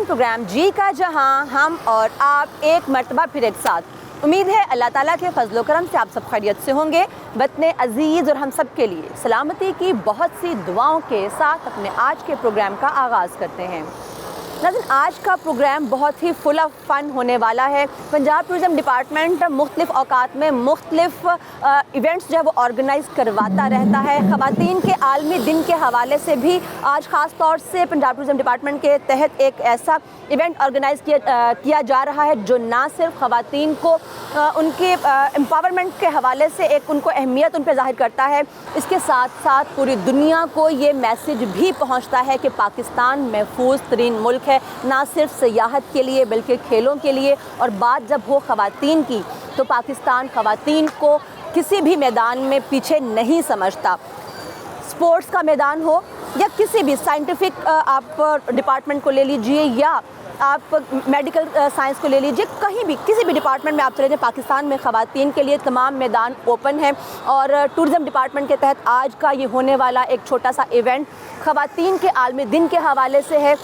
Television programme जी का जहां हम और आप एक मर्तबा फिर एक साथ। उम्मीद है अल्लाह ताला के फजलो करम से आप सब खैरियत से होंगे। वतन अज़ीज़ और हम सब के लिए सलामती की बहुत सी दुआओं के साथ अपने आज के प्रोग्राम का आगाज़ करते हैं। नाज़रीन, आज का प्रोग्राम बहुत ही फुल ऑफ फ़न होने वाला है। पंजाब टूरिज़म डिपार्टमेंट मुख्तलिफ़ औकात में मुख्तलिफ़ इवेंट्स जो है वो ऑर्गेनाइज़ करवाता रहता है। ख़वातीन के आलमी दिन के हवाले से भी आज ख़ास तौर से पंजाब टूरिज़म डिपार्टमेंट के तहत एक ऐसा इवेंट ऑर्गेनाइज़ किया जा रहा है जो ना सिर्फ ख़वातीन को उनके एम्पावरमेंट के हवाले से एक उनको अहमियत उन पर ज़ाहिर करता है, इसके साथ साथ पूरी दुनिया को ये मैसेज भी पहुँचता है कि पाकिस्तान महफूज तरीन मुल्क है, ना सिर्फ सियाहत के लिए बल्कि खेलों के लिए। और बात जब हो ख़वातीन की तो पाकिस्तान ख़वातीन को किसी भी मैदान में पीछे नहीं समझता। स्पोर्ट्स का मैदान हो या किसी भी साइंटिफिक आप डिपार्टमेंट को ले लीजिए या आप मेडिकल साइंस को ले लीजिए, कहीं भी किसी भी डिपार्टमेंट में आप चले जाएं, पाकिस्तान में ख़वातीन के लिए तमाम मैदान ओपन है। और टूरिज़म डिपार्टमेंट के तहत आज का ये होने वाला एक छोटा सा इवेंट ख़वातीन के आलमी दिन के हवाले से है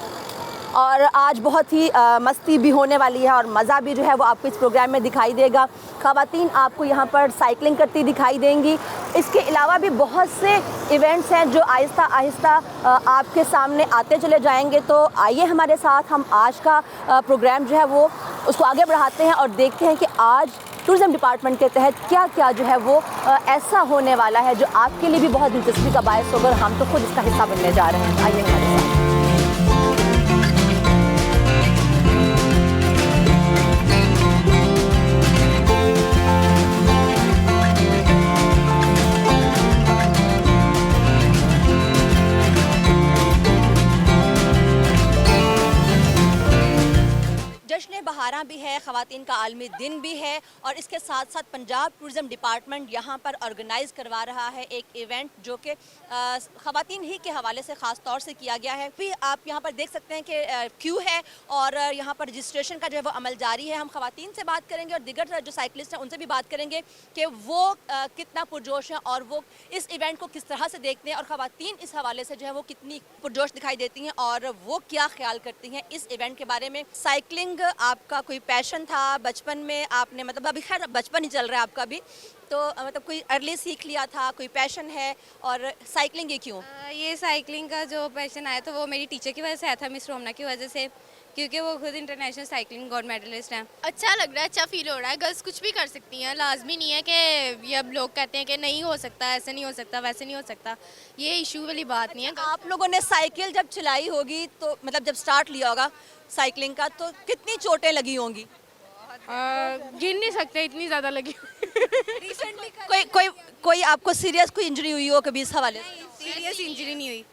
और आज बहुत ही मस्ती भी होने वाली है और मज़ा भी जो है वो आपको इस प्रोग्राम में दिखाई देगा। ख़वातीन आपको यहाँ पर साइकिलिंग करती दिखाई देंगी। इसके अलावा भी बहुत से इवेंट्स हैं जो आहिस्ता आहिस्ता आपके सामने आते चले जाएंगे। तो आइए हमारे साथ हम आज का प्रोग्राम जो है वो उसको आगे बढ़ाते हैं और देखते हैं कि आज टूरिज़म डिपार्टमेंट के तहत क्या क्या जो है वो ऐसा होने वाला है जो आपके लिए भी बहुत दिलचस्पी का बायस होगा। हम तो खुद इसका हिस्सा बनने जा रहे हैं। आइए हमारे साथ। जश्न बहारा भी है, ख़वातीन का आलमी दिन भी है और इसके साथ साथ पंजाब टूरिज़म डिपार्टमेंट यहाँ पर ऑर्गेनाइज़ करवा रहा है एक इवेंट जो कि ख़वातीन ही के हवाले से ख़ास तौर से किया गया है। भी आप यहाँ पर देख सकते हैं कि क्यू है और यहाँ पर रजिस्ट्रेशन का जो है वो अमल जारी है। हम ख़वातीन से बात करेंगे और दीगर जो साइकिलिस्ट हैं उनसे भी बात करेंगे कि वो कितना पुरजोश हैं और वो इस इवेंट को किस तरह से देखते हैं और ख़वातीन इस हवाले से जो है वो कितनी पुरजोश दिखाई देती हैं और वो क्या ख्याल करती हैं इस इवेंट के बारे में। साइकिलिंग आपका कोई पैशन था बचपन में, आपने मतलब अभी खैर बचपन ही चल रहा है आपका भी, तो मतलब कोई अर्ली सीख लिया था, कोई पैशन है और साइकिलिंग ये क्यों? ये साइकिलिंग का जो पैशन आया तो वो मेरी टीचर की वजह से आया था, मिस रोमना की वजह से, क्योंकि वो खुद इंटरनेशनल साइकिलिंग गोल्ड मेडलिस्ट हैं। अच्छा लग रहा है, अच्छा फील हो रहा है। गर्ल्स कुछ भी कर सकती हैं, लाजमी नहीं है कि ये अब लोग कहते हैं कि नहीं हो सकता, ऐसे नहीं हो सकता, वैसे नहीं हो सकता, ये इशू वाली बात नहीं है। आप लोगों ने साइकिल जब चलाई होगी तो मतलब जब स्टार्ट लिया होगा साइकिलिंग का तो कितनी चोटें लगी होंगी? गिन नहीं सकते, इतनी ज़्यादा लगी। रिसेंटली कोई आपको सीरियस कोई इंजरी हुई हो कभी इस हवाले से? सीरियस इंजरी नहीं हुई।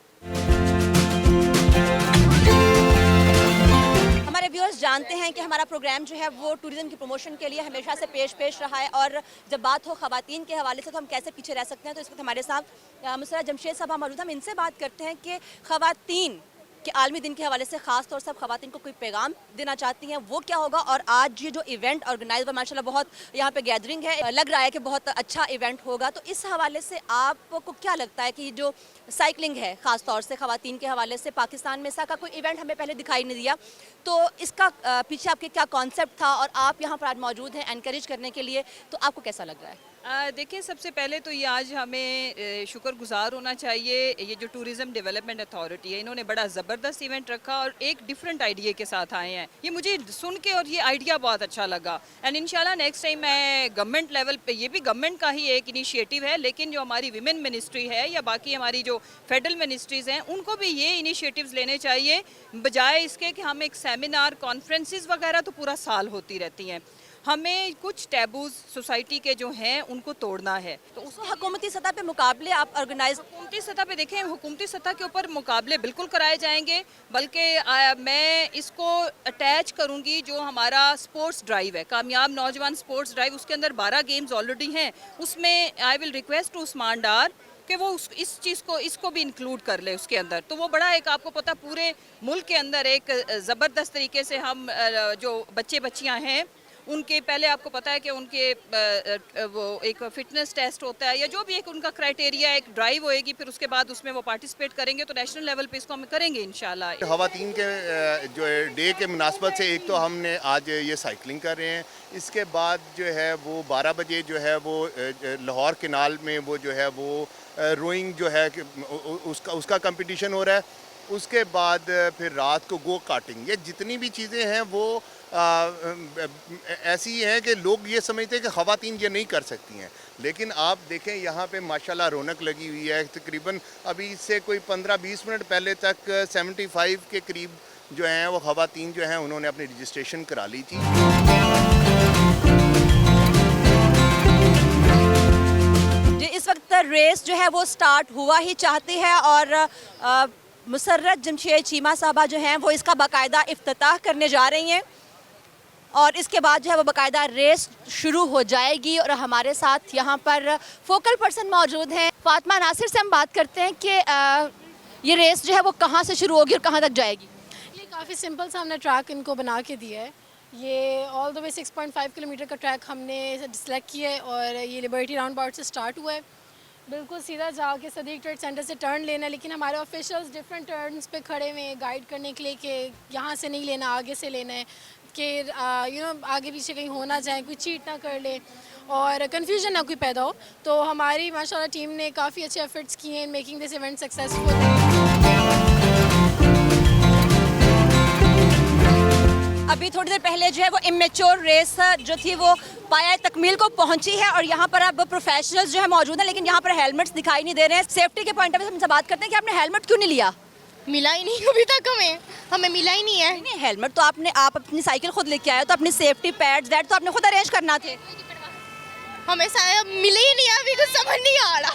हमारे व्यूअर्स जानते हैं कि हमारा प्रोग्राम जो है वो टूरिज़्म की प्रमोशन के लिए हमेशा से पेश रहा है और जब बात हो ख़वातीन के हवाले से तो हम कैसे पीछे रह सकते हैं। तो इस वक्त हमारे साथ मुसर्रत जमशेद साहब मौजूद, हम इनसे बात करते हैं कि ख़वातीन के आलमी दिन के हवाले से ख़ास तौर से अब ख़वातीन को कोई पैगाम देना चाहती हैं, वो क्या होगा। और आज ये जो इवेंट ऑर्गेनाइज हुआ माशाल्लाह बहुत यहाँ पे गैदरिंग है, लग रहा है कि बहुत अच्छा इवेंट होगा। तो इस हवाले से आपको क्या लगता है कि जो साइकिलिंग है ख़ास तौर से ख़वातीन के हवाले से पाकिस्तान में ऐसा का कोई इवेंट हमें पहले दिखाई नहीं दिया, तो इसका पीछे आपके क्या कॉन्सेप्ट था और आप यहाँ पर आज मौजूद हैं एनकरेज करने के लिए, तो आपको कैसा लग रहा है? देखिए, सबसे पहले तो ये आज हमें शुक्रगुजार होना चाहिए। ये जो टूरिज़म डेवलपमेंट अथॉरिटी है, इन्होंने बड़ा ज़बरदस्त इवेंट रखा और एक डिफरेंट आइडिया के साथ आए हैं। ये मुझे सुन के और ये आइडिया बहुत अच्छा लगा एंड इंशाल्लाह नेक्स्ट टाइम मैं गवर्नमेंट लेवल पे, ये भी गवर्नमेंट का ही एक इनिशिएटिव है, लेकिन जो हमारी विमेन मिनिस्ट्री है या बाकी हमारी जो फेडरल मिनिस्ट्रीज़ हैं उनको भी ये इनिशिएटिव्स लेने चाहिए, बजाय इसके कि हम एक सेमिनार कॉन्फ्रेंसेस वगैरह तो पूरा साल होती रहती हैं। हमें कुछ टैबूज सोसाइटी के जो हैं उनको तोड़ना है। तो उसको हुकूमती सतह पे मुकाबले आप ऑर्गेनाइज हुकूमती सतह पे देखें, हुकूमती सतह के ऊपर मुकाबले बिल्कुल कराए जाएंगे, बल्कि मैं इसको अटैच करूंगी जो हमारा स्पोर्ट्स ड्राइव है, कामयाब नौजवान स्पोर्ट्स ड्राइव, उसके अंदर 12 गेम्स ऑलरेडी हैं। उसमें I will request to Usman Dar कि वो इस चीज़ को इसको भी इंक्लूड कर ले उसके अंदर। तो वो बड़ा एक आपको पता पूरे मुल्क के अंदर एक ज़बरदस्त तरीके से हम जो बच्चे बच्चियाँ हैं उनके पहले आपको पता है कि उनके वो एक फ़िटनेस टेस्ट होता है या जो भी एक उनका क्राइटेरिया एक ड्राइव होएगी, फिर उसके बाद उसमें वो पार्टिसिपेट करेंगे, तो नेशनल लेवल पे इसको हम करेंगे इंशाल्लाह। ख़वातीन के जो है डे के मुनासबत से एक तो हमने आज ये साइकिलिंग कर रहे हैं, इसके बाद जो है वो 12 बजे जो है वो लाहौर किनाल में वो जो है वो रोइंग जो है उसका कंपटीशन हो रहा है। उसके बाद फिर रात को गो कार्टिंग, ये जितनी भी चीज़ें हैं वो ऐसी हैं कि लोग ये समझते हैं कि ख़वातीन ये नहीं कर सकती हैं, लेकिन आप देखें यहाँ पे माशाल्लाह रौनक लगी हुई है। तकरीबन अभी से कोई 15-20 मिनट पहले तक 75 के करीब जो हैं वो ख़वातीन जो हैं उन्होंने अपनी रजिस्ट्रेशन करा ली थी। इस वक्त रेस जो है वो स्टार्ट हुआ ही चाहती है और मुसर्रत जमशेद चीमा साहबा जो हैं वो इसका बाकायदा इफ्तिताह करने जा रही हैं और इसके बाद जो है वो बाकायदा रेस शुरू हो जाएगी। और हमारे साथ यहाँ पर फोकल पर्सन मौजूद हैं। फातिमा नासिर से हम बात करते हैं कि ये रेस जो है वो कहाँ से शुरू होगी और कहाँ तक जाएगी। ये काफ़ी सिंपल सा हमने ट्रैक इनको बना के दिया है। ये ऑल द वे 6.5 किलोमीटर का ट्रैक हमने सेलेक्ट किया है और ये लिबर्टी राउंड अबाउट से स्टार्ट हुआ है। बिल्कुल सीधा जाके सदीक ट्रेड सेंटर से टर्न लेना है, लेकिन हमारे ऑफिशियल्स डिफरेंट टर्न्स पे खड़े हुए हैं गाइड करने के लिए कि यहाँ से नहीं लेना, आगे से लेना है, कि आगे पीछे कहीं हो ना जाए, कोई चीट ना कर ले और कन्फ्यूजन ना कोई पैदा हो। तो हमारी माशाल्लाह टीम ने काफ़ी अच्छे एफर्ट्स किए हैं मेकिंग दिस इवेंट सक्सेसफुल। अभी थोड़ी देर पहले जो है वो इमेच्योर रेस जो थी वो पाया तकमील को पहुंची है और यहाँ पर अब प्रोफेशनल्स जो है मौजूद हैं, लेकिन यहाँ पर हेलमेट्स दिखाई नहीं दे रहे हैं। सेफ्टी के पॉइंट ऑफ व्यू से हमसे बात करते हैं कि आपने हेलमेट क्यों नहीं लिया? मिला ही नहीं अभी तक, हमें मिला ही नहीं है। नहीं, हेलमेट तो आप अपनी साइकिल खुद लेके आए हो, तो अपनी सेफ्टी पैड्स दैट तो आपने खुद अरेंज करना थे। हमें शायद मिले ही नहीं है, अभी कुछ समझ नहीं आ रहा।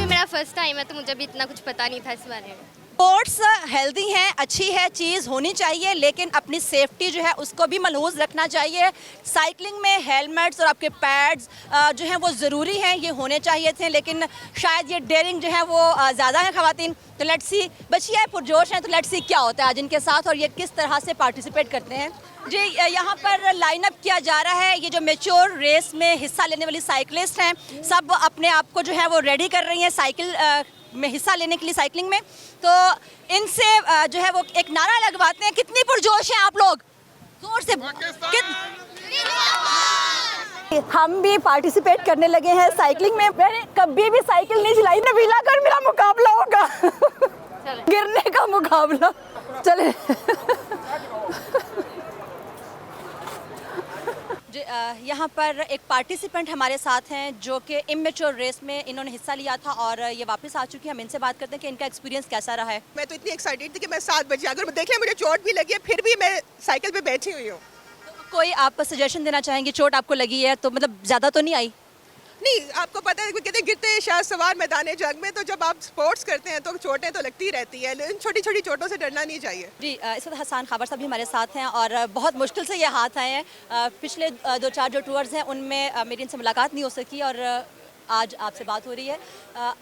मेरा फर्स्ट टाइम है तो मुझे भी इतना कुछ पता नहीं था इस बारे में। स्पोर्ट्स हेल्दी हैं, अच्छी है, चीज़ होनी चाहिए, लेकिन अपनी सेफ्टी जो है उसको भी मलहूज़ रखना चाहिए। साइकिलिंग में हेलमेट्स और आपके पैड्स जो हैं वो ज़रूरी हैं, ये होने चाहिए थे, लेकिन शायद ये डेयरिंग जो है वो ज़्यादा है ख़वातीन। तो लेट्स सी, बच्चियाँ है पुरजोश हैं, तो लेट्स सी क्या होता है आज इनके साथ और ये किस तरह से पार्टिसिपेट करते हैं। जी, यहाँ पर लाइन अप किया जा रहा है। ये जो मैच्योर रेस में हिस्सा लेने वाली साइकिलिस्ट हैं सब अपने आप को जो है वो रेडी कर रही हैं साइकिल में हिस्सा लेने के लिए, साइकिलिंग में। तो इनसे जो है वो एक नारा लगवाते हैं। कितनी पुरजोश हैं आप लोग? जोर से। हम भी पार्टिसिपेट करने लगे हैं साइकिलिंग में। मैंने कभी भी साइकिल नहीं चलाई। नबीला कर मेरा मुकाबला होगा गिरने का मुकाबला। चले यहाँ पर एक पार्टिसिपेंट हमारे साथ हैं जो कि इमेच्योर रेस में इन्होंने हिस्सा लिया था और ये वापस आ चुकी हैं। हम इनसे बात करते हैं कि इनका एक्सपीरियंस कैसा रहा है। मैं तो इतनी एक्साइटेड थी कि मैं 7 बजे अगर देख लिया, मुझे चोट भी लगी है, फिर भी मैं साइकिल पे बैठी हुई हूँ। कोई आप सजेशन देना चाहेंगे? चोट आपको लगी है तो मतलब ज़्यादा तो नहीं आई? नहीं, आपको पता है कहते गिरते शाह सवार मैदान जंग में, तो जब आप स्पोर्ट्स करते हैं तो चोटें तो लगती रहती है, लेकिन छोटी छोटी चोटों से डरना नहीं चाहिए। जी, इस वक्त हसन खाबर साहब भी हमारे साथ हैं और बहुत मुश्किल से ये हाथ आए हैं। पिछले 2-4 जो टूर्स हैं उनमें मेरी इनसे मुलाकात नहीं हो सकी और आज आपसे बात हो रही है।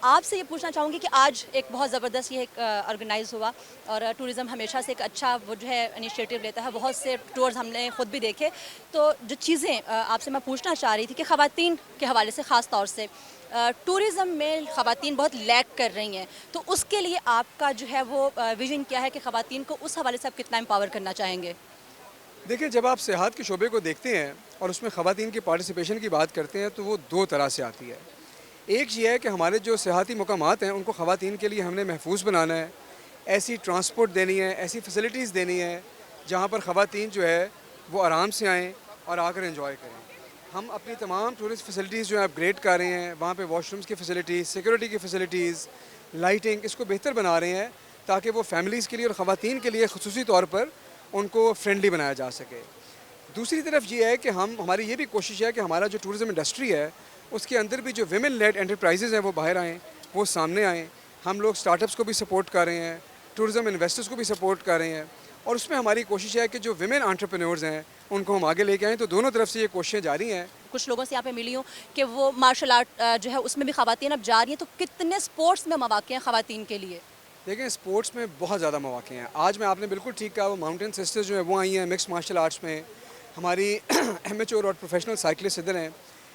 आपसे ये पूछना चाहूँगी कि आज एक बहुत ज़बरदस्त ये ऑर्गेनाइज़ हुआ और टूरिज़म हमेशा से एक अच्छा वो जो है इनिशिएटिव लेता है। बहुत से टूर्स हमने ख़ुद भी देखे। तो जो चीज़ें आपसे मैं पूछना चाह रही थी कि ख़वातीन के हवाले से ख़ास तौर से टूरिज़म में ख़वातीन बहुत लैग कर रही हैं, तो उसके लिए आपका जो है वो विज़न क्या है कि ख़वातीन को उस हवाले से आप कितना एम्पावर करना चाहेंगे? देखिए, जब आप सेहत के शोबे को देखते हैं और उसमें ख़वातीन की पार्टिसिपेशन की बात करते हैं तो वो 2 तरह से आती है। एक ये है कि हमारे जो सियाती मकामात हैं उनको ख़वातीन के लिए हमने महफूज बनाना है, ऐसी ट्रांसपोर्ट देनी है, ऐसी फैसिलिटीज़ देनी है जहाँ पर ख़वातीन जो है वो आराम से आएँ और आकर एंजॉय करें। हम अपनी तमाम टूरिस्ट फैसिलिटीज़ जो है अपग्रेड कर रहे हैं, वहाँ पे वॉशरूम्स की फ़ैसिलिटीज़, सिक्योरिटी की फ़ैसिलिटीज़, लाइटिंग, इसको बेहतर बना रहे हैं ताकि वो फैमिलीज़ के लिए और ख़वातीन के लिए ख़ुसूसी तौर पर उनको फ्रेंडली बनाया जा सके। दूसरी तरफ ये है कि हमारी ये भी कोशिश है कि हमारा जो टूरिज़म इंडस्ट्री है उसके अंदर भी जो विमेन लेड एंटरप्राइजेज़ हैं वो बाहर आएँ, वो सामने आएँ। हम लोग स्टार्टअप्स को भी सपोर्ट कर रहे हैं, टूरिज़म इन्वेस्टर्स को भी सपोर्ट कर रहे हैं और उसमें हमारी कोशिश है कि जो विमेन एंटरप्रेन्योर्स हैं उनको हम आगे लेके आएँ। तो दोनों तरफ से ये कोशिशें जारी हैं। कुछ लोगों से यहाँ पे मिली हूँ कि वो मार्शल आर्ट जो है उसमें भी ख़वातीन अब जा रही हैं, तो कितने स्पोर्ट्स में मौक़े हैं ख़वातीन के लिए? देखें, स्पोर्ट्स में बहुत ज़्यादा मौक़े हैं। आज मैं आपने बिल्कुल ठीक कहा, वो माउंटेन सिस्टर्स जो हैं वो आई हैं मिक्स्ड मार्शल आर्ट्स में, हमारी एमेच्योर और प्रोफेशनल साइकिलिस्ट इधर हैं।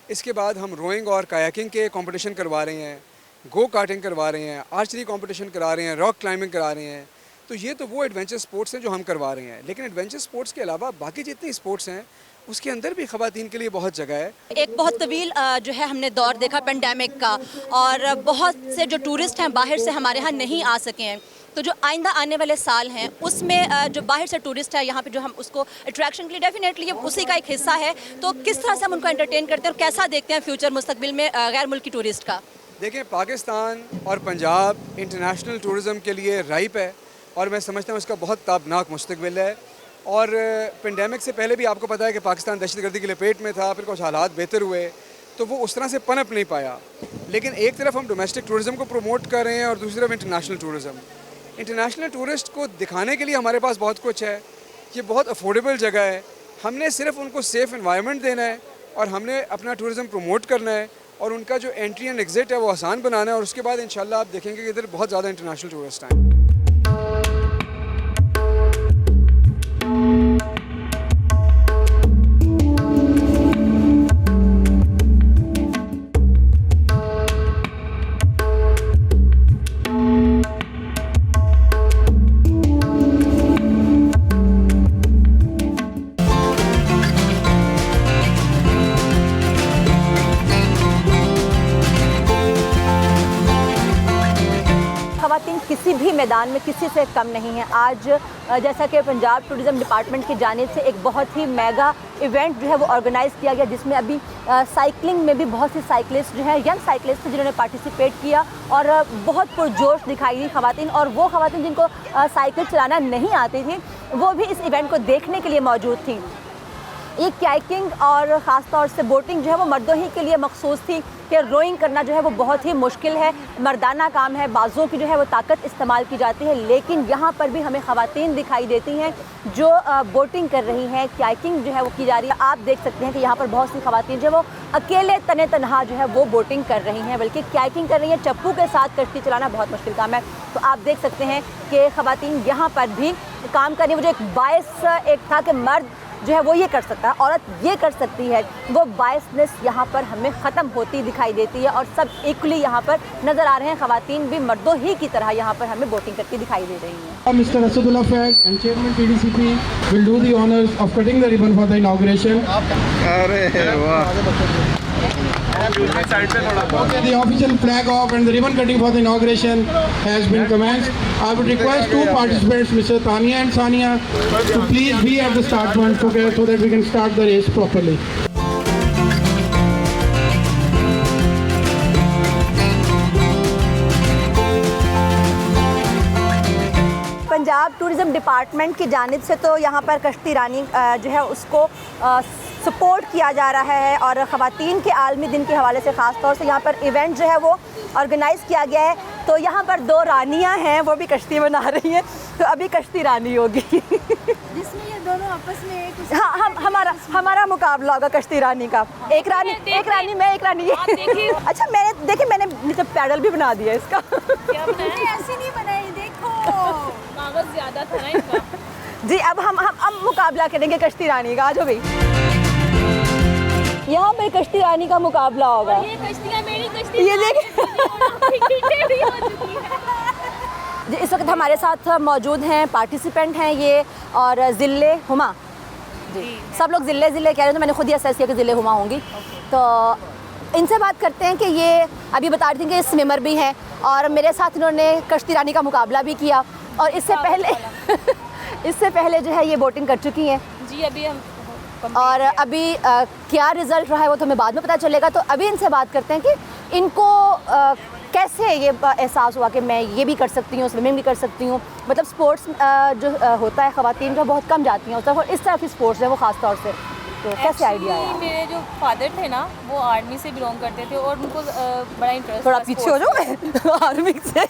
इसके बाद हम रोइंग और कायाकिंग के कंपटीशन करवा रहे हैं, गो कार्टिंग करवा रहे हैं, आर्चरी कंपटीशन करा रहे हैं, रॉक क्लाइंबिंग करा रहे हैं। तो ये तो वो एडवेंचर स्पोर्ट्स हैं जो हम करवा रहे हैं, लेकिन एडवेंचर स्पोर्ट्स के अलावा बाकी जितनी स्पोर्ट्स हैं उसके अंदर भी ख़वातीन के लिए बहुत जगह है। एक बहुत तवील जो है हमने दौर देखा पेंडेमिक का, और बहुत से जो टूरिस्ट हैं बाहर से हमारे यहाँ नहीं आ सके हैं। तो जो आइंदा आने वाले साल हैं उसमें जो बाहर से टूरिस्ट है यहाँ पे, जो हम उसको अट्रैक्शन के लिए डेफिनेटली ये उसी का एक हिस्सा है। तो किस तरह से हम उनको एंटरटेन करते हैं और कैसा देखते हैं फ्यूचर मुस्तकबिल में गैर मुल्की टूरिस्ट का? देखें, पाकिस्तान और पंजाब इंटरनेशनल टूरिज़म के लिए राइप है और मैं समझता हूँ इसका बहुत ताबनाक मुस्तकबिल है। और पेंडेमिक से पहले भी आपको पता है कि पाकिस्तान दहशतगर्दी की लपेट में था, फिर कुछ हालात बेहतर हुए तो वो उस तरह से पनप नहीं पाया। लेकिन एक तरफ हम डोमेस्टिक टूरिज़म को प्रमोट कर रहे हैं और दूसरी तरफ इंटरनेशनल टूरिज़म। इंटरनेशनल टूरिस्ट को दिखाने के लिए हमारे पास बहुत कुछ है, ये बहुत अफोर्डेबल जगह है। हमने सिर्फ उनको सेफ़ एनवायरनमेंट देना है और हमने अपना टूरिज़म प्रमोट करना है और उनका जो एंट्री एंड एग्ज़िट है वो आसान बनाना है। और उसके बाद इंशाल्लाह आप देखेंगे कि इधर बहुत ज़्यादा इंटरनेशनल टूरिस्ट आए। ख़वातीन किसी भी मैदान में किसी से कम नहीं है। आज जैसा कि पंजाब टूरिज़म डिपार्टमेंट की जानिब से एक बहुत ही मेगा इवेंट जो है वो ऑर्गेनाइज़ किया गया, जिसमें अभी साइकिलिंग में भी बहुत सी साइकिलिस्ट जो है यंग साइकिलिस्ट जिन्होंने पार्टिसिपेट किया और बहुत पुरजोश दिखाई दी ख़वातीन। और वो ख़वातीन जिनको साइकिल चलाना नहीं आती थी वो भी इस इवेंट को देखने के लिए मौजूद थी। ये कायाकिंग और ख़ास तौर से बोटिंग जो है वो मर्दों ही के लिए मखसूस थी कि रोइंग करना जो है वो बहुत ही मुश्किल है, मर्दाना काम है, बाजुओं की जो है वो ताकत इस्तेमाल की जाती है। लेकिन यहाँ पर भी हमें ख़वातीन दिखाई देती हैं जो बोटिंग कर रही हैं, कायाकिंग जो है वो की जा रही है। आप देख सकते हैं कि यहाँ पर बहुत सी ख़वातीन जो है वो अकेले तने तनहा जो है वो बोटिंग कर रही हैं, बल्कि कायाकिंग कर रही हैं। चप्पू के साथ कश्ती चलाना बहुत मुश्किल काम है। तो आप देख सकते हैं कि ख़वातीन यहाँ पर भी काम कर रही हैं। वो जो एक बायस एक था कि मर्द जो है वो ये कर सकता है, औरत ये कर सकती है, वो बायसनेस यहाँ पर हमें ख़त्म होती दिखाई देती है और सब इक्वली यहाँ पर नज़र आ रहे हैं। ख़वातीन भी मर्दों ही की तरह यहाँ पर हमें बोटिंग करती दिखाई दे रही हैं। Mr. Asadullah Fag and Chairman TDCP will do the honors of cutting the ribbon for the inauguration. The official flag off and the ribbon cutting for the inauguration has been commenced. I would request two participants, Mr. Tania and Sania, to please be at the start point so that we can start the race properly. Punjab tourism department की जानिब से तो यहाँ पर कश्ती रानी जो है उसको सपोर्ट किया जा रहा है और ख़वातीन के आलमी दिन के हवाले से ख़ास तौर से यहाँ पर इवेंट जो है वो ऑर्गेनाइज़ किया गया है। तो यहाँ पर दो रानियाँ हैं, वो भी कश्ती बना रही हैं, तो अभी कश्ती रानी होगी जिसमें ये दोनों आपस में एक हाँ, हमारा मुकाबला होगा कश्ती रानी का। एक रानी मैं, एक रानी ये। अच्छा, मैंने नीचे पैडल भी बना दिया इसका। ऐसी नहीं बनाई, देखो कागज ज़्यादा था ना इनका। जी, अब हम मुकाबला करेंगे कश्ती रानी का। आज हो गई यहाँ पे कश्ती रानी का मुकाबला होगा। ये कश्तियाँ मेरी कश्ती, ये देख जी, इस वक्त हमारे साथ मौजूद हैं, पार्टिसिपेंट हैं ये और ज़िले हुमा जी। सब लोग ज़िले कह रहे हैं, तो मैंने खुद ही असेस किया कि ज़िले हुमा होंगी। तो इनसे बात करते हैं कि ये अभी बता रही थी कि स्विमर भी हैं और मेरे साथ इन्होंने कश्ती रानी का मुकाबला भी किया और इससे पहले जो है ये बोटिंग कर चुकी हैं जी। अभी हम और अभी क्या रिज़ल्ट रहा है वो तो हमें बाद में पता चलेगा। तो अभी इनसे बात करते हैं कि इनको कैसे ये एहसास हुआ कि मैं ये भी कर सकती हूँ, स्विमिंग भी कर सकती हूँ। मतलब स्पोर्ट्स जो होता है ख़वातीन जो बहुत कम जाती हैं उस तरफ, और इस तरह की स्पोर्ट्स है वो ख़ास तौर से, तो कैसे आइडिया आया? मेरे जो फादर थे ना वो आर्मी से बिलोंग करते थे और उनको बड़ा इंटरेस्ट। थोड़ा पीछे हो जाओ मैं आर्मी से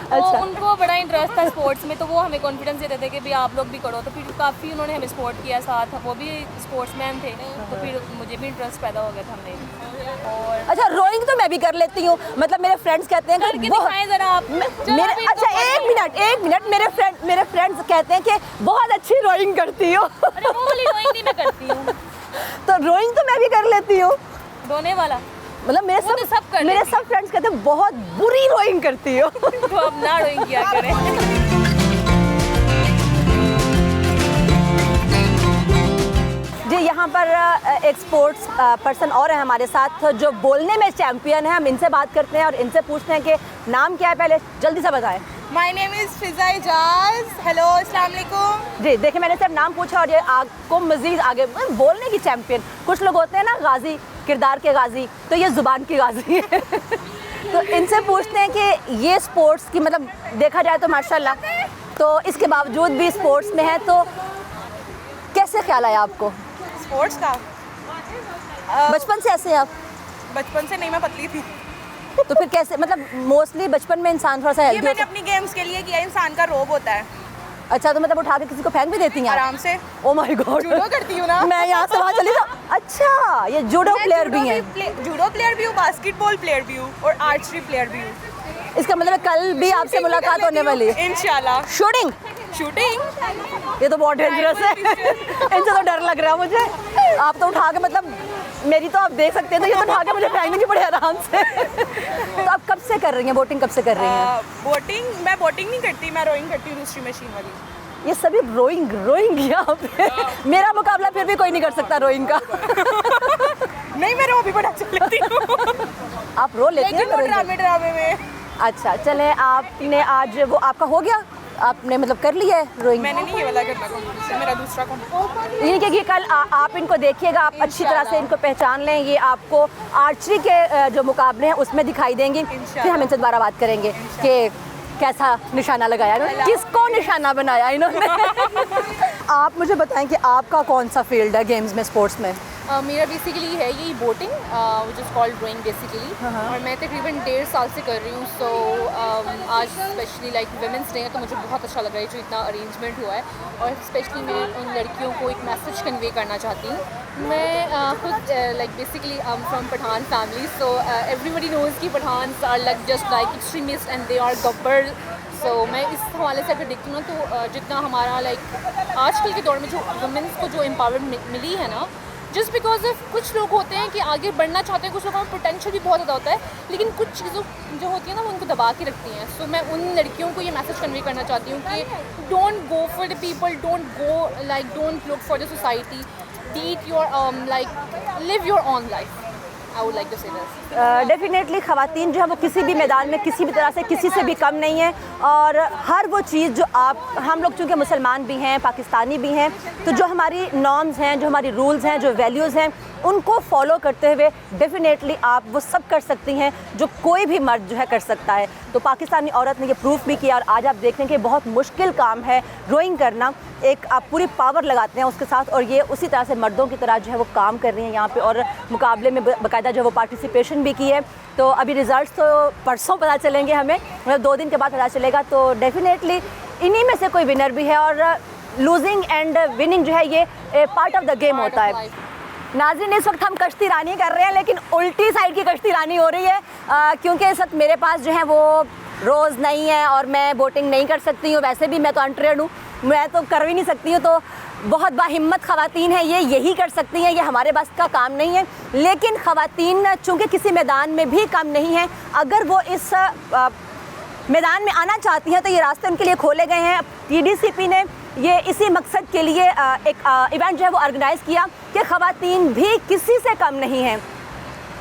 अच्छा। उनको बड़ा इंटरेस्ट था स्पोर्ट्स में, तो वो हमें कॉन्फिडेंस देते थे कि भी आप लोग भी करो, तो फिर काफ़ी उन्होंने हमें सपोर्ट किया साथ, वो भी स्पोर्ट्समैन थे, तो फिर मुझे भी इंटरेस्ट पैदा हो गया था हमें। और अच्छा, रोइंग तो मैं भी कर लेती हूँ, मतलब मेरे फ्रेंड्स कहते हैं करके दिखाएं ज़रा आप। मेरे अच्छा एक मिनट मेरे फ्रेंड्स कहते हैं कि बहुत अच्छी रोइंग करती हो। अरे वो वाली ड्राइंग नहीं मैं करती हूँ, तो रोइंग तो मैं भी कर लेती हूँ, रोने वाला मतलब मेरे वो तो सब कर मेरे लेती सब फ्रेंड्स कहते हैं बहुत बुरी रोइंग करती हो। तो अब ना ड्राइंग किया करें। जी, यहाँ पर एक स्पोर्ट्स पर्सन और है हमारे साथ जो बोलने में चैंपियन है। हम इनसे बात करते हैं और इनसे पूछते हैं कि नाम क्या है, पहले जल्दी से बताएं। My name is Fiza Ejaz. Hello, अस्सलाम वालेकुम। जी देखिए, मैंने सिर्फ नाम पूछा और ये आपको मज़ीद आगे बोलने की चैंपियन। कुछ लोग होते हैं ना गाजी, किरदार के गाजी, तो ये ज़ुबान की गाजी है। तो इनसे पूछते हैं कि ये स्पोर्ट्स की मतलब देखा जाए तो माशाल्लाह, तो इसके बावजूद भी स्पोर्ट्स में है, तो कैसे ख्याल आया आपको स्पोर्ट्स का? बचपन से ऐसे आप? बचपन से नहीं, मैं पतली थी। तो फिर कैसे, मतलब मोस्टली बचपन में इंसान थोड़ा सा ये हेल्दी मैंने होता है। अपनी गेम्स के लिए किया, इंसान का रोब होता है। अच्छा, तो मतलब उठा के किसी को फेंक भी देती हैं आप? आराम से। ओ माय गॉड, जूडो करती हूँ ना मैं यहाँ से वहाँ चली जाऊँ। अच्छा, ये जूडो प्लेयर भी हैं? जूडो प्लेयर भी हूँ, बास्केटबॉल प्लेयर भी हूँ और आर्चरी प्लेयर भी हूँ। इसका मतलब कल भी आपसे मुलाकात होने वाली है इंशाल्लाह। शूटिंग? शूटिंग ये तो बहुत डेंजरस है। इनसे तो डर लग रहा है मुझे। आप तो उठा के, मतलब मेरी तो आप देख सकते हैं, तो ये तो उठा के मुझे फेंकने की पड़े आराम से। तो आप कब से कर रही हैं बोटिंग, कब से कर रही हैं? बोटिंग मैं बोटिंग नहीं करती, मैं रोइंग करती हूँ, दूसरी मशीन वाली। ये सभी रोइंग यहाँ पे। मेरा मुकाबला फिर भी कोई नहीं कर सकता रोइंग का। नहीं, मैं रो भी बड़ा अच्छा लेती हूँ। आप रो लेती हैं? लेकिन वो ड्रामे में। अच्छा, चले, आपने आज वो आपका हो गया, आपने मतलब कर लिया है रोइंग? मैंने नहीं ये वाला करना कॉम्पिटिशन, मेरा दूसरा कॉम्पिटिशन। ये कि कल आप इनको देखिएगा, आप अच्छी तरह से इनको पहचान लें। ये आपको आर्चरी के जो मुकाबले हैं उसमें दिखाई देंगी। फिर हम इनसे दोबारा बात करेंगे कि कैसा निशाना लगाया इन्होंने, किसको निशाना बनाया इन्होंने। आप मुझे बताएं कि आपका कौन सा फील्ड है गेम्स में, स्पोर्ट्स में? मेरा बेसिकली है यही boating, which is called drawing basically, और मैं तकरीबन 1.5 साल से कर रही हूँ। सो आज स्पेशली लाइक वुमेंस डे है, तो मुझे बहुत अच्छा लग रहा है जो इतना अरेंजमेंट हुआ है, और स्पेशली मैं उन लड़कियों को एक मैसेज कन्वे करना चाहती हूँ। मैं खुद like basically I am from Pathan family, so everybody knows कि Pathans are like just like extremist and they are Gabbar. So मैं इस हवाले से अगर देखती हूँ तो जितना हमारा लाइक आजकल के दौर में जो वुमेंस को जो एम्पावरमेंट मिली है ना, जस्ट बिकॉज ऑफ कुछ लोग होते हैं कि आगे बढ़ना चाहते हैं, कुछ लोगों में पोटेंशियल भी बहुत ज़्यादा होता है, लेकिन कुछ चीज़ों जो होती है ना वो उनको दबा के रखती हैं। सो मैं उन लड़कियों को ये मैसेज कन्वे करना चाहती हूँ कि don't go for the people, don't look for the society, lead your like live your own life. I would like to say this. Definitely ख़वातीन जो है वो किसी भी मैदान में किसी भी तरह से किसी से भी कम नहीं है, और हर वो चीज़ जो हम लोग चूँकि मुसलमान भी हैं, पाकिस्तानी भी हैं, तो जो हमारी नॉर्म्स हैं, जो हमारी रूल्स हैं, जो वैल्यूज़ हैं, उनको फॉलो करते हुए डेफिनेटली आप वो सब कर सकती हैं जो कोई भी मर्द जो है कर सकता है। तो पाकिस्तानी औरत ने ये प्रूफ भी किया, और आज आप देख रहे हैं कि बहुत मुश्किल काम है रोइंग करना। एक आप पूरी पावर लगाते हैं उसके साथ, और ये उसी तरह से मर्दों की तरह जो है वो काम कर रही हैं यहाँ पे, और मुकाबले में बाकायदा जो है वो पार्टिसिपेशन भी की है। तो अभी रिज़ल्ट्स तो परसों पता चलेंगे हमें, मतलब 2 दिन के बाद पता चलेगा। तो डेफिनेटली इन्हीं में से कोई विनर भी है, और लूजिंग एंड विनिंग जो है ये पार्ट ऑफ द गेम होता है। नाज़रीन, इस वक्त हम कश्ती रानी कर रहे हैं, लेकिन उल्टी साइड की कश्ती रानी हो रही है, क्योंकि इस वक्त मेरे पास जो है वो रोज़ नहीं है और मैं बोटिंग नहीं कर सकती हूँ। वैसे भी मैं तो अनट्रेंड हूँ, मैं तो कर भी नहीं सकती हूँ। तो बहुत बाहिम्मत ख़वातीन है, ये यही कर सकती हैं, ये हमारे बस का काम नहीं है। लेकिन ख़वातीन चूँकि किसी मैदान में भी कम नहीं है, अगर वो इस मैदान में आना चाहती हैं तो ये रास्ते उनके लिए खोले गए हैं। TDCP ने ये इसी मकसद के लिए एक इवेंट जो है वो ऑर्गेनाइज़ किया कि ख़वातीन भी किसी से कम नहीं हैं।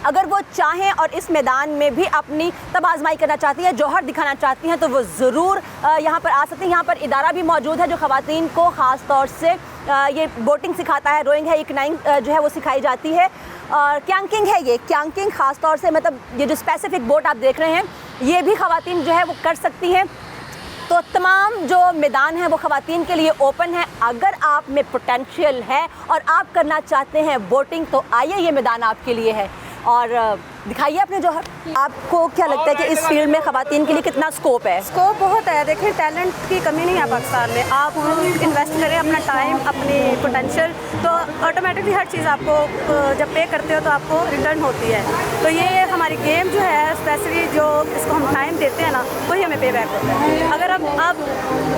अगर वो चाहें और इस मैदान में भी अपनी तब आजमाई करना चाहती हैं, जौहर दिखाना चाहती हैं, तो वो ज़रूर यहाँ पर आ सकती हैं। यहाँ पर इदारा भी मौजूद है जो ख़वातीन को ख़ास तौर से ये बोटिंग सिखाता है, रोइंग है, इकनाइंग जो है वो सिखाई जाती है, और क्यांकिंग है। ये क्यांकिंग ख़ास तौर से मतलब ये जो स्पेसिफ़िक बोट आप देख रहे हैं ये भी ख़वातीन जो है वो कर सकती हैं। तो तमाम जो मैदान हैं वो ख़वातीन के लिए ओपन है। अगर आप में पोटेंशियल है और आप करना चाहते हैं बोटिंग, तो आइए, ये मैदान आपके लिए है। और दिखाइए अपने जौहर, आपको क्या लगता है कि इस फील्ड में ख़वातीन के लिए कितना स्कोप है? स्कोप बहुत है। देखिए, टैलेंट की कमी नहीं है पाकिस्तान में। आप इन्वेस्ट करें अपना टाइम, अपनी पोटेंशियल, तो ऑटोमेटिकली हर चीज़ आपको जब पे करते हो तो आपको रिटर्न होती है। तो ये हमारी गेम जो है, स्पेशली जो इसको हम टाइम देते हैं ना, वही हमें पे बैक होता है। अगर आप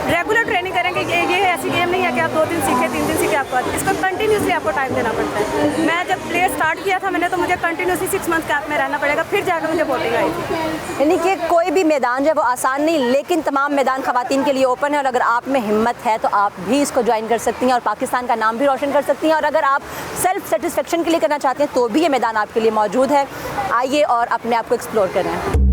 रेगुलर ट्रेनिंग करेंगे, ये ऐसी गेम नहीं है कि आप 2 दिन सीखे 3 दिन सीखे, आपको इसको कंटिन्यूसली आपको टाइम देना पड़ता है। मैं जब प्ले स्टार्ट किया था मैंने, तो मुझे कंटिन्यूसली 6 मंथ कैंप में रहना पड़ेगा, फिर जाकर मुझे बोटिंग आई थी। यानी कि कोई भी मैदान जो है वो आसान नहीं, लेकिन तमाम मैदान ख़वातीन के लिए ओपन है और अगर आप में हिम्मत है तो आप भी इसको ज्वाइन कर सकती हैं और पाकिस्तान का नाम भी रोशन कर सकती हैं। और अगर आप सेल्फ सेटिस्फेक्शन के लिए करना चाहते हैं तो भी ये मैदान आपके लिए मौजूद है। आइए और अपने आप को एक्सप्लोर करें।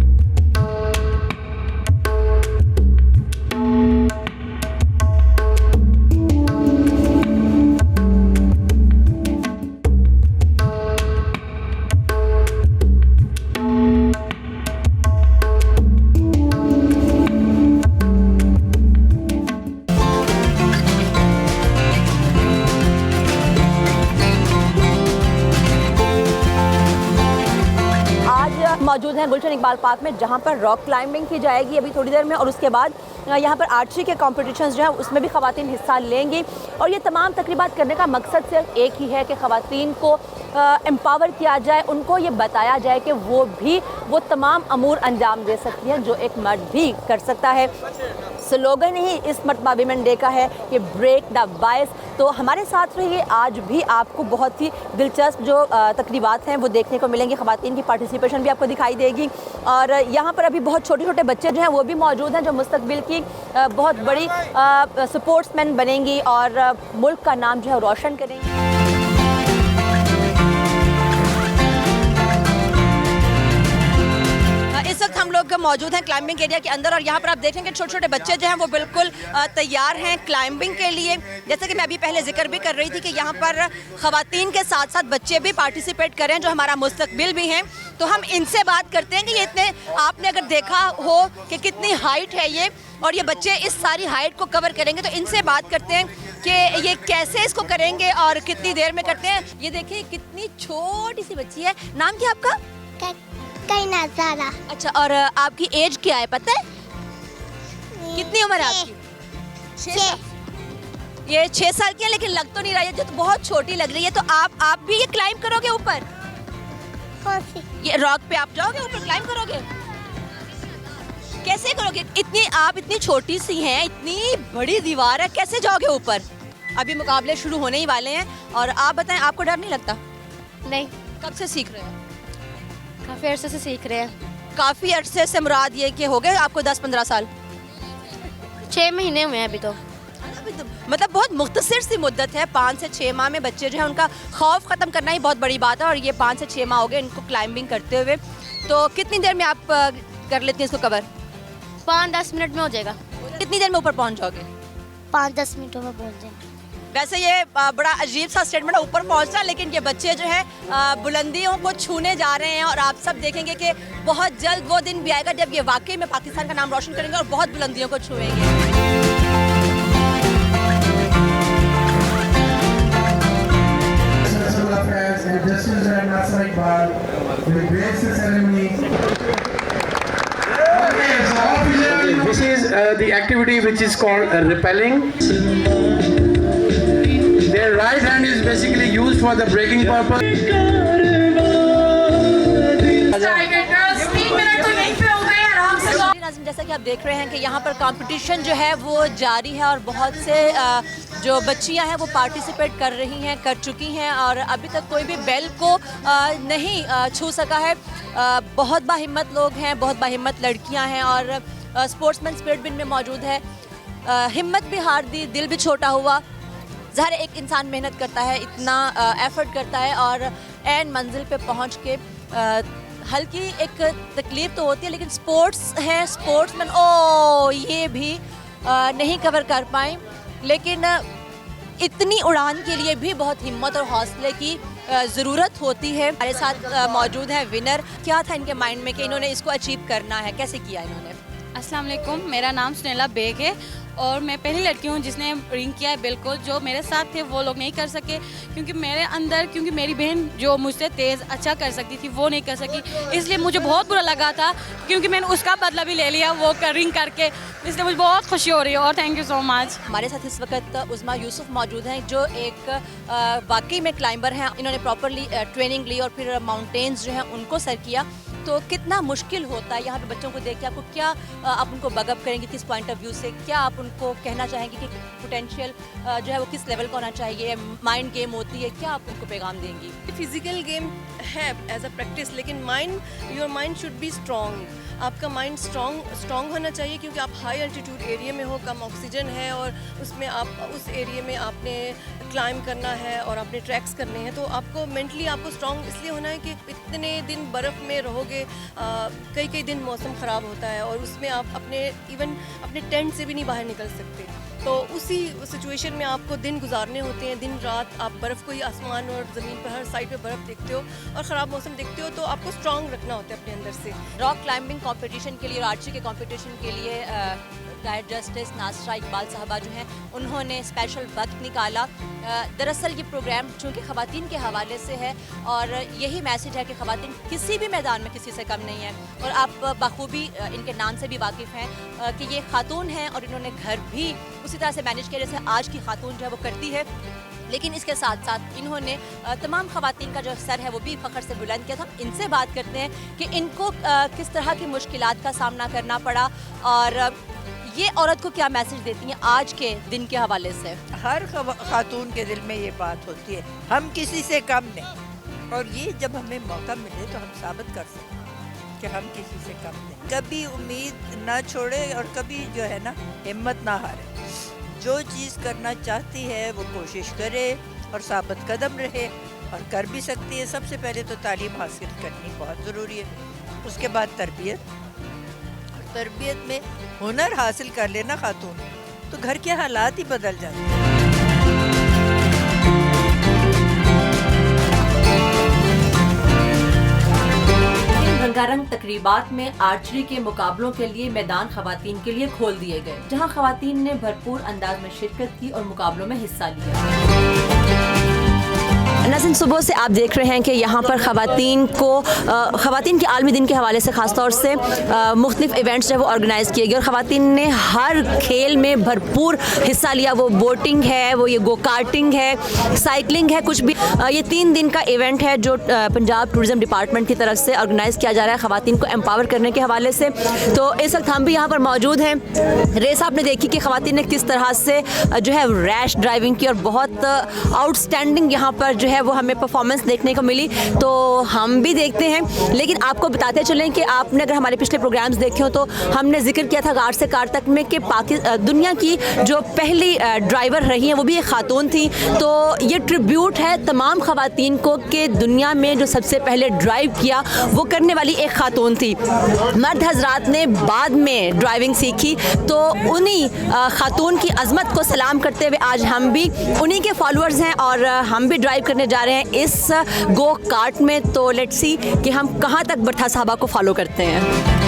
मौजूद हैं गुलशन इकबाल पार्क में, जहां पर रॉक क्लाइंबिंग की जाएगी अभी थोड़ी देर में, और उसके बाद यहाँ पर आर्चरी के कॉम्पिटिशन्स जो हैं उसमें भी ख़वातीन हिस्सा लेंगी। और ये तमाम तकरीबात करने का मकसद सिर्फ एक ही है कि ख़वातीन को एम्पावर किया जाए, उनको ये बताया जाए कि वो तमाम अमूर अंजाम दे सकती हैं जो एक मर्द भी कर सकता है। स्लोगन ही इस मरतबा विमेन डे का है कि ब्रेक द बायस। तो हमारे साथ रहिए, आज भी आपको बहुत ही दिलचस्प जो तकरीबात हैं वो देखने को मिलेंगी। ख़वातीन की पार्टिसिपेशन भी आपको दिखाई देगी और यहाँ पर अभी बहुत छोटे छोटे बच्चे जो हैं वो भी मौजूद हैं जो मुस्तकबिल की बहुत बड़ी स्पोर्ट्समैन बनेंगी और मुल्क का नाम जो है रोशन करेंगी। इस वक्त हम लोग मौजूद हैं क्लाइंबिंग एरिया के अंदर और यहाँ पर आप देखेंगे छोटे छोटे बच्चे जो हैं वो बिल्कुल तैयार हैं क्लाइंबिंग के लिए। जैसे कि मैं अभी पहले जिक्र भी कर रही थी कि यहाँ पर ख़वातीन के साथ साथ बच्चे भी पार्टिसिपेट करें जो हमारा मुस्तकबिल भी हैं। तो हम इनसे बात करते हैं कि ये इतने, आपने अगर देखा हो कि कितनी हाइट है ये और ये बच्चे इस सारी हाइट को कवर करेंगे, तो इनसे बात करते हैं कि ये कैसे इसको करेंगे और कितनी देर में करते हैं। ये देखिए कितनी छोटी सी बच्ची है। नाम क्या आपका? नजारा। अच्छा, और आपकी एज क्या है पता है? कितनी उम्र है आपकी? 6। ये 6 साल की है, लेकिन लग तो नहीं रहा है, जो तो बहुत छोटी लग रही है। तो आप भी ये क्लाइंब करोगे ऊपर? कौन सी? ये रॉक पे आप जाओगे ऊपर, क्लाइंब करोगे? कैसे करोगे? आप इतनी छोटी सी हैं, इतनी बड़ी दीवार है, कैसे जाओगे ऊपर? अभी मुकाबले शुरू होने ही वाले हैं और आप बताएं, आपको डर नहीं लगता? नहीं। कब से सीख रहे हो? काफ़ी अरसे से सीख रहे हैं। काफ़ी अरसे से मुराद ये कि हो गए आपको 10-15 साल? 6 महीने हुए हैं अभी तो। मतलब बहुत मुख्तसर सी मुद्दत है। 5 से 6 माह में बच्चे जो है उनका खौफ ख़त्म करना ही बहुत बड़ी बात है और ये 5 से 6 माह हो गए इनको क्लाइंबिंग करते हुए। तो कितनी देर में आप कर लेती हैं इसको कवर? 5-10 मिनट में हो जाएगा। कितनी देर में ऊपर पहुंच जाओगे? 5-10 मिनटों में पहुंच जाएंगे। वैसे ये बड़ा अजीब सा स्टेटमेंट है ऊपर पहुंचना, लेकिन ये बच्चे जो है बुलंदियों को छूने जा रहे हैं और आप सब देखेंगे कि बहुत जल्द वो दिन भी आएगा जब ये वाकई में पाकिस्तान का नाम रोशन करेंगे और बहुत बुलंदियों को छुएंगे। This is the activity which is called rappelling. Their right hand is basically used for the braking purpose. जैसा कि आप देख रहे हैं कि यहाँ पर कंपटीशन जो है वो जारी है और बहुत से जो बच्चियाँ हैं वो पार्टिसिपेट कर रही हैं, कर चुकी हैं और अभी तक कोई भी बेल को नहीं छू सका है। बहुत बाहिम्मत लोग हैं, बहुत बाहिम्मत लड़कियाँ हैं और स्पोर्ट्समैन स्पिरिट भी इनमें मौजूद है। हिम्मत भी हार दी, दिल भी छोटा हुआ। ज़ाहिर एक इंसान मेहनत करता है, इतना एफर्ट करता है और एंड मंजिल पे पहुंच के हल्की एक तकलीफ़ तो होती है, लेकिन स्पोर्ट्स है, स्पोर्ट्समैन ये भी नहीं कवर कर पाए। लेकिन इतनी उड़ान के लिए भी बहुत हिम्मत और हौसले की ज़रूरत होती है। हमारे साथ मौजूद है विनर। क्या था इनके माइंड में कि इन्होंने इसको अचीव करना है, कैसे किया इन्होंने? अस्सलाम वालेकुम, मेरा नाम सुनेला बेग है और मैं पहली लड़की हूँ जिसने रिंग किया है। बिल्कुल जो मेरे साथ थे वो लोग नहीं कर सके, क्योंकि मेरी बहन जो मुझसे तेज़ अच्छा कर सकती थी वो नहीं कर सकी, इसलिए मुझे बहुत बुरा लगा था, क्योंकि मैंने उसका बदला भी ले लिया वो रिंग करके, इसलिए मुझे बहुत खुशी हो रही है। और थैंक यू सो मच। हमारे साथ इस वक्त उज़मा यूसुफ मौजूद हैं, जो एक वाकई में क्लाइंबर हैं। इन्होंने प्रॉपरली ट्रेनिंग ली और फिर माउंटेन्स जो हैं उनको सर किया। तो कितना मुश्किल होता है यहाँ पे बच्चों को देख के, आपको क्या आप उनको बगअप करेंगे, किस पॉइंट ऑफ व्यू से, क्या आप उनको कहना चाहेंगे कि पोटेंशियल जो है वो किस लेवल का होना चाहिए, माइंड गेम होती है, क्या आप उनको पैगाम देंगी? फिजिकल गेम है एज अ प्रैक्टिस, लेकिन your mind should be strong. आपका माइंड स्ट्रॉन्ग होना चाहिए, क्योंकि आप हाई अल्टीट्यूड एरिया में हो, कम ऑक्सीजन है और उसमें आप उस एरिया में आपने क्लाइंब करना है और आपने ट्रैक्स करने हैं, तो आपको मेंटली आपको स्ट्रॉन्ग इसलिए होना है कि इतने दिन बर्फ़ में रहोगे, कई दिन मौसम ख़राब होता है और उसमें आप अपने टेंट से भी नहीं बाहर निकल सकते। तो उसी सिचुएशन में आपको दिन गुजारने होते हैं, दिन रात आप बर्फ़ को ही आसमान और ज़मीन पर हर साइड पे बर्फ़ देखते हो और ख़राब मौसम देखते हो, तो आपको स्ट्रॉन्ग रखना होता है अपने अंदर से। रॉक क्लाइंबिंग कंपटीशन के लिए और आर्चरी के कंपटीशन के लिए डायट जस्टिस नासरा इकबाल साहबा जो हैं उन्होंने स्पेशल वक्त निकाला। दरअसल ये प्रोग्राम चूँकि ख़वातीन के हवाले से है और यही मैसेज है कि ख़वातीन किसी भी मैदान में किसी से कम नहीं है। और आप बखूबी इनके नाम से भी वाकिफ़ हैं कि ये खातून हैं और इन्होंने घर भी उसी तरह से मैनेज किया जैसे आज की खातून जो है वो करती है। लेकिन इसके साथ साथ इन्होंने तमाम ख़वातीन का जो सर है वो भी फ़ख्र से बुलंद किया था। इनसे बात करते हैं कि इनको किस तरह की मुश्किलात का सामना करना पड़ा और ये औरत को क्या मैसेज देती हैं आज के दिन के हवाले से। हर खातून के दिल में ये बात होती है, हम किसी से कम नहीं, और ये जब हमें मौका मिले तो हम साबित कर सकते हैं कि हम किसी से कम नहीं। कभी उम्मीद ना छोड़े और कभी जो है ना हिम्मत ना हारे। जो चीज़ करना चाहती है वो कोशिश करे और साबित कदम रहे, और कर भी सकती है। सबसे पहले तो तालीम हासिल करनी बहुत ज़रूरी है, उसके बाद तरबियत, और तरबियत में हुनर हासिल कर लेना खातून, तो घर के हालात ही बदल जाते हैं। रंगारंग तकरीबात में आर्चरी के मुकाबलों के लिए मैदान ख़वातीन के लिए खोल दिए गए, जहां ख़वातीन ने भरपूर अंदाज में शिरकत की और मुकाबलों में हिस्सा लिया। नाज़रीन, सुबह से आप देख रहे हैं कि यहाँ पर ख़वातीन के आलमी दिन के हवाले से ख़ास तौर से मुख्तलिफ इवेंट्स जो वो ऑर्गेनाइज़ किए गए और ख़वातीन ने हर खेल में भरपूर हिस्सा लिया। वो बोटिंग है, वो ये गो कार्टिंग है, साइकिलिंग है, कुछ भी। ये 3 दिन का इवेंट है जो पंजाब टूरिज़म डिपार्टमेंट की तरफ से ऑर्गेनाइज़ किया जा रहा है ख़वातीन को एम्पावर करने के हवाले से। तो इस वक्त हम भी यहाँ पर मौजूद हैं। रेस आपने देखी कि ख़वातीन ने किस तरह से जो है रैश ड्राइविंग की और बहुत आउटस्टैंडिंग यहाँ पर जो है वो हमें परफॉर्मेंस देखने को मिली, तो हम भी देखते हैं। लेकिन आपको बताते चलें कि आपने अगर हमारे पिछले प्रोग्राम्स देखे हो तो हमने जिक्र किया था गार से कार तक में कि दुनिया की जो पहली ड्राइवर रही हैं वो भी एक खातून थी। तो ये ट्रिब्यूट है तमाम ख़वातीन को कि दुनिया में जो सबसे पहले ड्राइव किया वो करने वाली एक खातून थी। मर्द हजरात ने बाद में ड्राइविंग सीखी, तो उन्हीं खातून की अज़मत को सलाम करते हुए आज हम भी उन्हीं के फॉलोअर्स हैं और हम भी ड्राइव करने जा रहे हैं इस गो कार्ट में। तो लेट्स सी कि हम कहां तक बट्ठा साहबा को फॉलो करते हैं।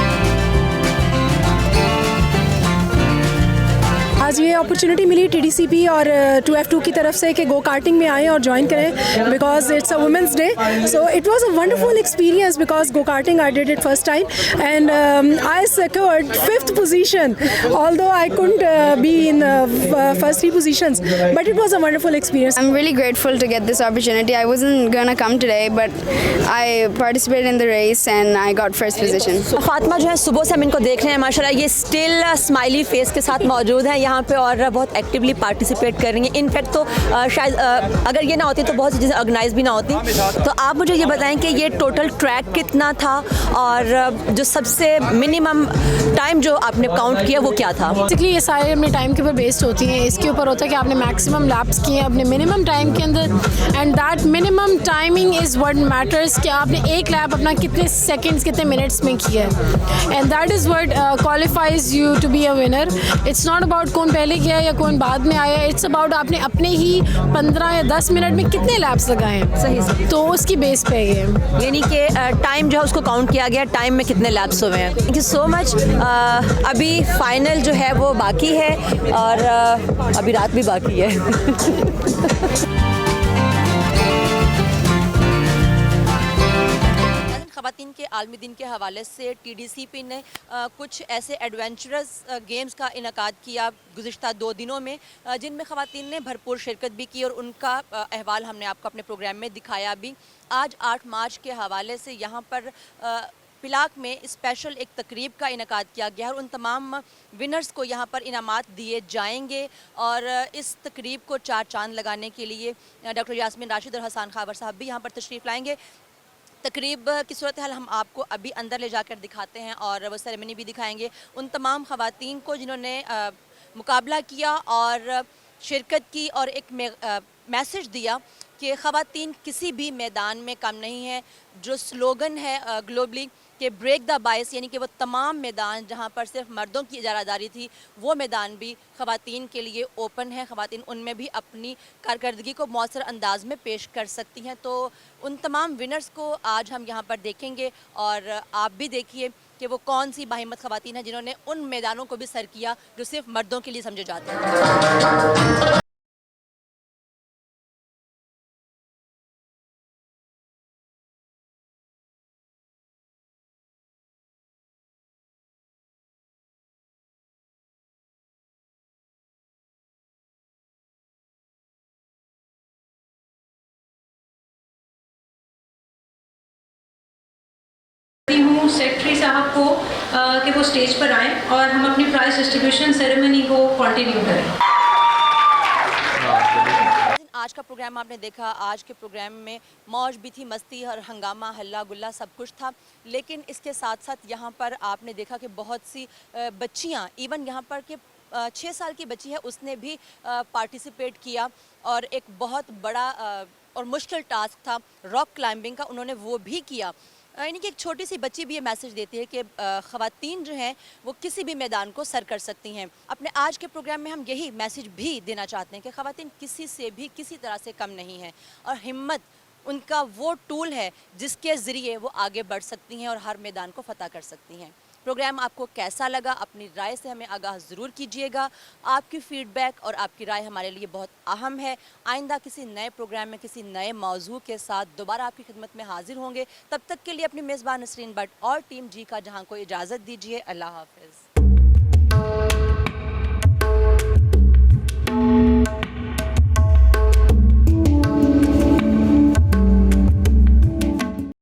आज ये अपॉर्चुनिटी मिली TDCP और 2F2 की तरफ से कि गो कार्टिंग में आएँ और ज्वाइन करें, because it's a women's day. So it was a wonderful experience because go karting I did it first time and I secured 5th position, although I couldn't be in first 3 positions, but it was a wonderful experience. I'm really grateful to get this opportunity. I wasn't gonna come today, but I participated in the race and I got first position. Fatima जो है सुबह से हम इनको देख रहे हैं, माशाल्लाह ये स्टिल स्माइली फेस के साथ मौजूद हैं यहाँ पे और बहुत एक्टिवली पार्टिसिपेट कर रही हैं। इनफैक्ट तो शायद अगर ये ना होती तो बहुत सी चीज़ें ऑर्गेनाइज भी ना होती। तो आप मुझे ये बताएं कि ये टोटल ट्रैक कितना था और जो सबसे मिनिमम टाइम जो आपने काउंट किया वो क्या था? बेसिकली ये सारे अपने टाइम के ऊपर बेस्ड होती हैं। इसके ऊपर होता है कि आपने मैक्सिमम लैप्स किए हैं अपने मिनिमम टाइम के अंदर, and that minimum timing is what matters कि आपने एक लैप अपना कितने सेकेंड्स कितने मिनट्स में किया है, and that is what qualifies you to be a winner. It's not about कौन कौन पहले किया है या कौन बाद में आया, इट्स अबाउट आपने अपने ही 15 या 10 मिनट में कितने लैप्स लगाए हैं। सही तो उसकी बेस पे ये यानी कि टाइम जो है उसको काउंट किया गया, टाइम में कितने लैप्स हुए हैं। Thank you so much. अभी फाइनल जो है वो बाकी है और अभी रात भी बाकी है। ख़वातीन के आलमी दिन के हवाले से TDCP ने कुछ ऐसे एडवेंचरस गेम्स का इनकाद किया गुज़िश्ता 2 दिनों में, जिनमें ख़वातीन ने भरपूर शिरकत भी की और उनका अहवाल हमने आपको अपने प्रोग्राम में दिखाया भी। आज 8 मार्च के हवाले से यहाँ पर पिलाक में स्पेशल एक तकरीब का इनकाद किया गया और उन तमाम विनर्स को यहाँ पर इनामात दिए जाएंगे और इस तकरीब को 4 चांद लगाने के लिए डॉक्टर यास्मीन राशिद और हसन खावर साहब भी यहाँ पर तशरीफ़ लाएंगे। तकरीब की सूरत हाल हम आपको अभी अंदर ले जाकर दिखाते हैं और वो सेरेमनी भी दिखाएंगे उन तमाम ख़वातीन को जिन्होंने मुकाबला किया और शिरकत की और एक मैसेज दिया कि ख़वातीन किसी भी मैदान में कम नहीं है। जो स्लोगन है ग्लोबली कि ब्रेक द बाइस, यानी कि वो तमाम मैदान जहाँ पर सिर्फ मर्दों की इजारादारी थी वो मैदान भी ख़वातीन के लिए ओपन है। ख़वातीन उनमें भी अपनी कारकर्दगी को मौसर अंदाज में पेश कर सकती हैं। तो उन तमाम विनर्स को आज हम यहाँ पर देखेंगे और आप भी देखिए कि वो कौन सी बाहिम्मत ख़वातीन हैं जिन्होंने उन मैदानों को भी सर किया जो सिर्फ मर्दों के लिए समझे जाते हैं। हूँ सेक्रेटरी साहब को कि वो स्टेज पर आएँ और हम अपनी प्राइज डिस्ट्रीब्यूशन सेरेमनी को कंटिन्यू करें। आज का प्रोग्राम आपने देखा। आज के प्रोग्राम में मौज भी थी, मस्ती और हंगामा, हल्ला गुल्ला सब कुछ था। लेकिन इसके साथ साथ यहाँ पर आपने देखा कि बहुत सी बच्चियाँ, इवन यहाँ पर के 6 साल की बच्ची है उसने भी पार्टिसिपेट किया और एक बहुत बड़ा और मुश्किल टास्क था रॉक क्लाइंबिंग का, उन्होंने वो भी किया। यानी कि एक छोटी सी बच्ची भी ये मैसेज देती है कि ख़वातीन जो हैं वो किसी भी मैदान को सर कर सकती हैं। अपने आज के प्रोग्राम में हम यही मैसेज भी देना चाहते हैं कि ख़वातीन किसी से भी किसी तरह से कम नहीं है और हिम्मत उनका वो टूल है जिसके ज़रिए वो आगे बढ़ सकती हैं और हर मैदान को फ़तह कर सकती हैं। प्रोग्राम आपको कैसा लगा अपनी राय से हमें आगाह ज़रूर कीजिएगा। आपकी फ़ीडबैक और आपकी राय हमारे लिए बहुत अहम है। आइंदा किसी नए प्रोग्राम में किसी नए मौजू के साथ दोबारा आपकी खिदमत में हाजिर होंगे। तब तक के लिए अपनी मेज़बान नसरीन भट्ट और टीम जी का जहां को इजाज़त दीजिए। अल्लाह हाफ़िज़।